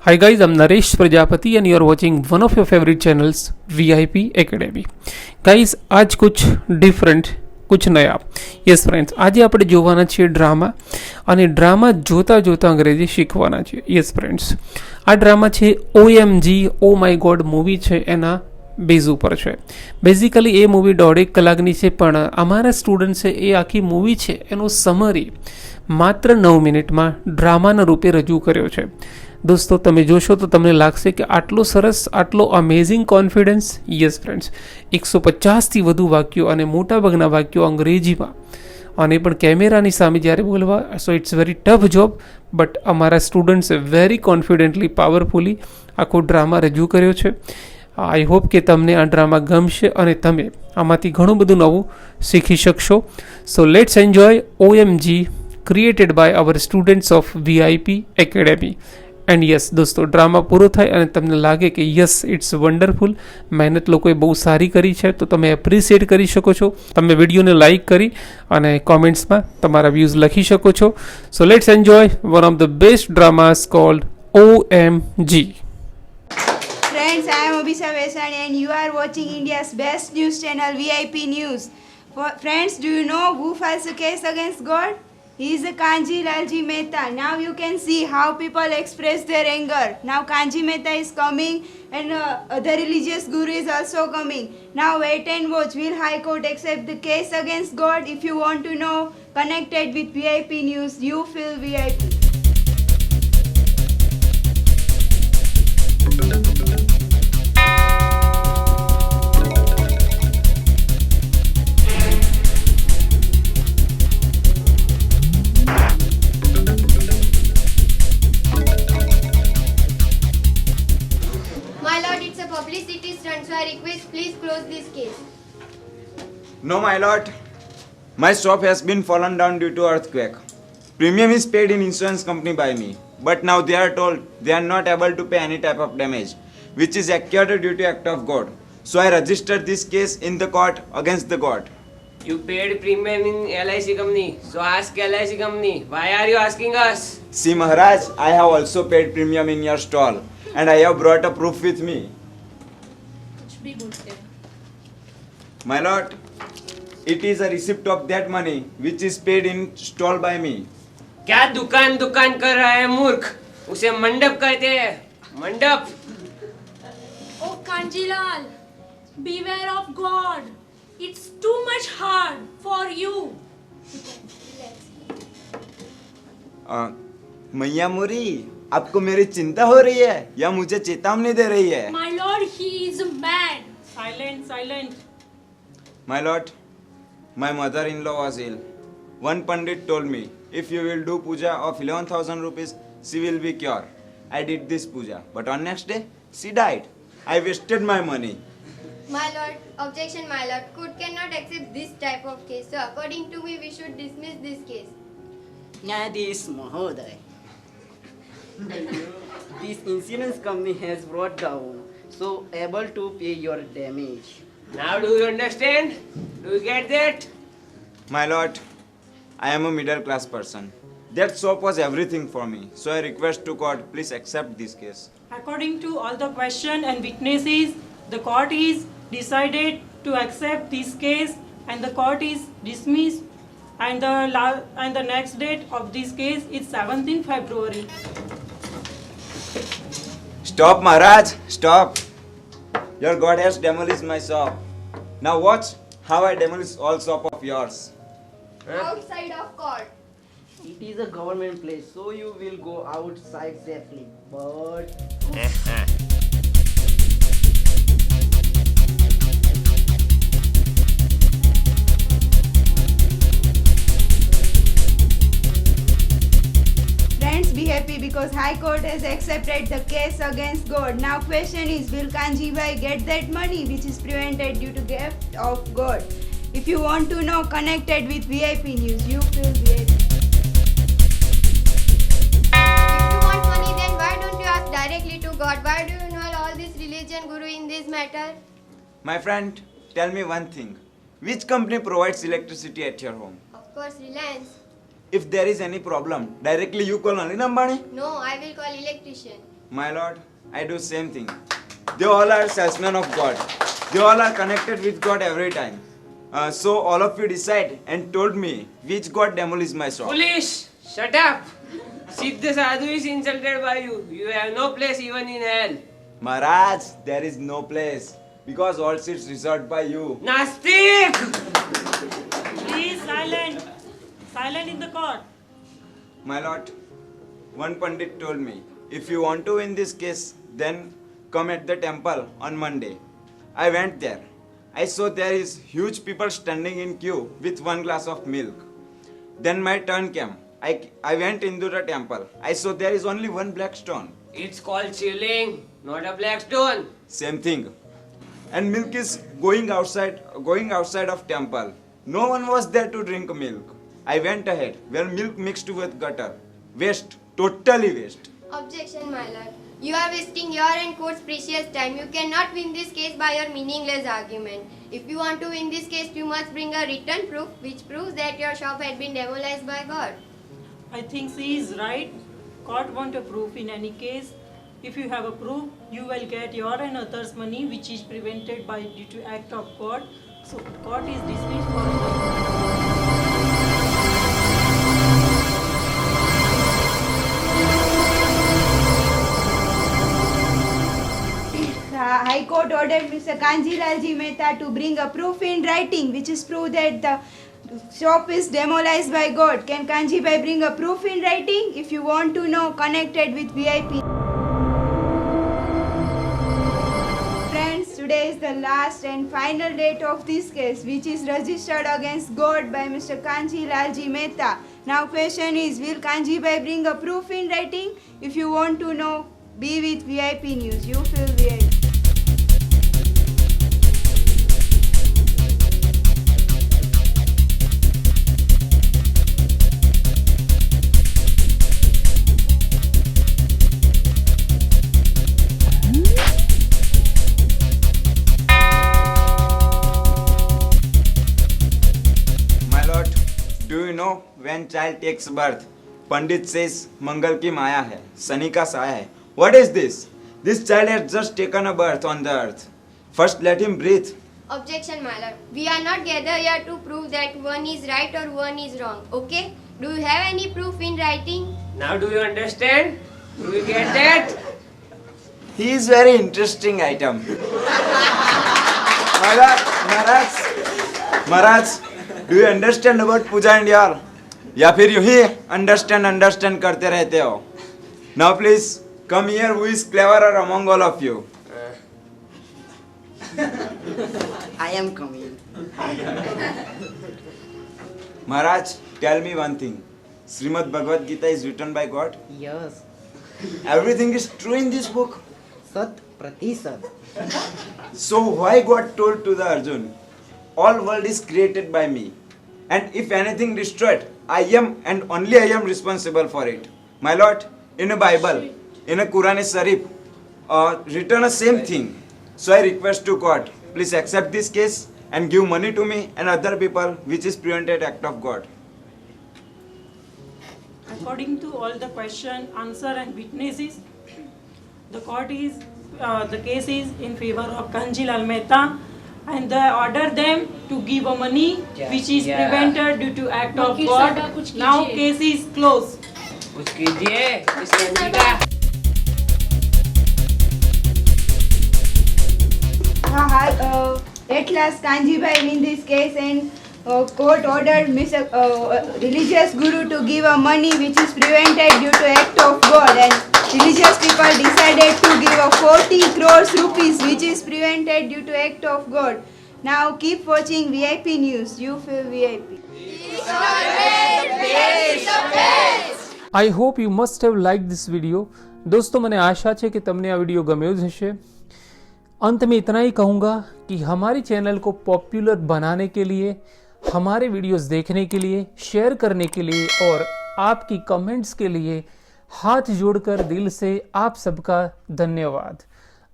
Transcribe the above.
Hi guys, I'm Naresh Prajapati and you're watching one of your favorite channels VIP Academy. Guys, आज कुछ डिफरન્ટ कुछ નયા yes friends આજે આપણે જોવાના છીએ ડ્રામા અને ડ્રામા જોતા જોતા અંગ્રેજી શીખવાના છીએ યસ ફ્રેન્ડ્સ આ ડ્રામા છે OMG oh my God movie છે એના બેઝ ઉપર છે બેઝિકલી એ મૂવી 1.5 કલાકની છે પણ અમારા સ્ટુડન્ટ્સે એ આખી મૂવી છે એનો સમરી માત્ર 9 મિનિટમાં ડ્રામાના રૂપે રજૂ કર્યો છે દોસ્તો તમે જોશો તો તમને લાગશે કે આટલો સરસ આટલો અમેઝિંગ કોન્ફિડન્સ યસ ફ્રેન્ડ્સ 150થી વધુ વાક્યો અને મોટાભાગના વાક્યો અંગ્રેજીમાં અને પણ કેમેરાની સામે જ્યારે બોલવા so it's very tough job but અમારા સ્ટુડન્ટ્સે વેરી કોન્ફિડન્ટલી પાવરફુલી આખો ડ્રામા રજૂ કર્યો છે આઈ હોપ કે તમને આ ડ્રામા ગમશે અને તમે આમાંથી ઘણું બધું નવું શીખી શકશો so let's enjoy OMG created by our students of VIP academy and yes દોસ્તો ડ્રામા પૂરો થાય અને તમને લાગે કે યસ ઇટ્સ વન્ડરફુલ મહેનત લોકોએ બહુ સારી કરી છે તો તમે એપ્રિશિએટ કરી શકો છો તમે વિડીયોને લાઇક કરી અને કોમેન્ટ્સમાં તમારા વ્યૂઝ લખી શકો છો સો let's enjoy one of the best dramas cold OMG. Friends, I am Abhisha Vesani and you are watching India's best news channel VIP News. Friends, do you know who files a case against God? He is a Kanji Lalji Mehta. Now you can see how people express their anger. Now Kanji Mehta is coming and other religious guru is also coming. Now wait and watch. Will High Court accept the case against God? If you want to know, connected with VIP News. You feel VIP. My lord, it's a publicity stunt, so I request please close this case. No, my lord. My shop has been fallen down due to earthquake. Premium is paid in insurance company by me, but now they are told they are not able to pay any type of damage, which is accurate due to act of God. So I registered this case in the court against the God. You paid premium in LIC company, so ask LIC company. Why are you asking us? See Maharaj, I have also paid premium in your stall, and I have brought a proof with me. My lord, it is a receipt of that money which is paid in stall by me. क्या दुकान दुकान कर रहा है मूर्ख उसे मंडप कहते हैं मंडप Oh Kanjilal, beware of God. It's too much hard for you. मैया मोरी, आपको मेरी चिंता हो रही है या मुझे चेतावनी दे रही है? My lord, he is mad. Silent, silent. My lord, my mother-in-law was ill. One pandit told me, if you will do puja of 11,000 rupees, she will be cured. I did this puja, but on next day, she died. I wasted my money. My lord, objection, my lord. Court cannot accept this type of case. So according to me, we should dismiss this case. Nyadis Mahoday. This insurance company has brought down, so able to pay your damage. now do you understand do you get that My lord, I am a middle class person. That shop was everything for me. So I request to God, please accept this case. According to all the question and witnesses, the court is decided to accept this case and the court is dismissed and the next date of this case is 17th February. Stop, Maharaj, stop. Your God has demolished my shop. Now watch how I demolish all shop of yours. Outside of court. It is a government place, so you will go outside safely. But Friends, be happy because High Court has accepted the case against God. Now question is, will Kanji Bhai get that money which is prevented due to gift of God? If you want to know, connected with VIP News. You feel VIP. If you want money, then why don't you ask directly to God? Why do you involve all this religion guru in this matter? My friend, tell me one thing. Which company provides electricity at your home? Of course, Reliance. If there is any problem, directly you call Anil Ambani. No, I will call electrician. My Lord, I do same thing. They all are salesmen of God. They all are connected with God every time. So all of you decide and told me which God demolished my shop. Foolish! Shut up! Siddha Sadhu is insulted by you. You have no place even in hell. Maharaj, there is no place because all seats reserved by you. Nastik! Please silent. Silent in the court. My Lord, one Pandit told me, if you want to win this case, then come at the temple on Monday. I went there. I saw there is huge people standing in queue with one glass of milk. Then my turn came. I went into the temple. I saw there is only one black stone. It's called shilling, not a black stone. Same thing. And milk is going outside of temple. No one was there to drink milk. I went ahead where milk mixed with gutter. Waste, totally waste. Objection, my lord. You are wasting your and court's precious time. You cannot win this case by your meaningless argument. If you want to win this case, you must bring a written proof which proves that your shop had been demolished by God. I think she is right. Court want a proof in any case. If you have a proof, you will get your and others' money which is prevented by due to act of God. So court is dismissed for The High Court ordered Mr. Kanjilalji Mehta to bring a proof in writing which is proof that the shop is demolished by God. Can Kanji Bhai bring a proof in writing? If you want to know, connected with VIP. Friends, today is the last and final date of this case which is registered against God by Mr. Kanjilalji Mehta. Now question is, will Kanji Bhai bring a proof in writing? If you want to know, be with VIP News. You feel VIP. My Lord, do you know when child takes birth, Pandit says Mangal ki maya hai, Sani ka saya hai. What is this? This child has just taken a birth on the earth. First let him breathe. Objection, my lord. We are not gathered here to prove that one is right or one is wrong. Okay? Do you have any proof in writing? Now do you understand? Do you get that? He is very interesting item. Maharaj, do you understand about puja and all? या फिर यूं ही understand करते रहते हो? Now please come here. Who is cleverer among all of you? I am coming. Maharaj, tell me one thing. Srimad Bhagavad Gita is written by God. Yes. Everything is true in this book. Sat Pratisat. So why God told to the Arjun, all world is created by me, and if anything destroyed, I am and only I am responsible for it. My Lord, in a Bible, in a Quran Sharif, written the same thing. So I request to God, please accept this case and give money to me and other people, which is prevented act of God. According to all the question, answer and witnesses, the case is in favor of Kanjilal Mehta, and they order them to give a money which is prevented due to act of God. Now case is closed. कुछ कीजिए इस लड़की का. At last Kanji Bhai win this case and court ordered Mr. Religious Guru to give a money which is prevented due to act of God, and religious people decided to give a 40 crores rupees which is prevented due to act of God. Now keep watching VIP News. You feel VIP. I hope you must have like this video. दोस्तों मैंने आशा है कि तमने आ video गम्यो ज हशे. अंत में इतना ही कहूँगा कि हमारी चैनल को पॉपुलर बनाने के लिए, हमारे वीडियोस देखने के लिए, शेयर करने के लिए और आपकी कमेंट्स के लिए हाथ जोड़कर दिल से आप सबका धन्यवाद.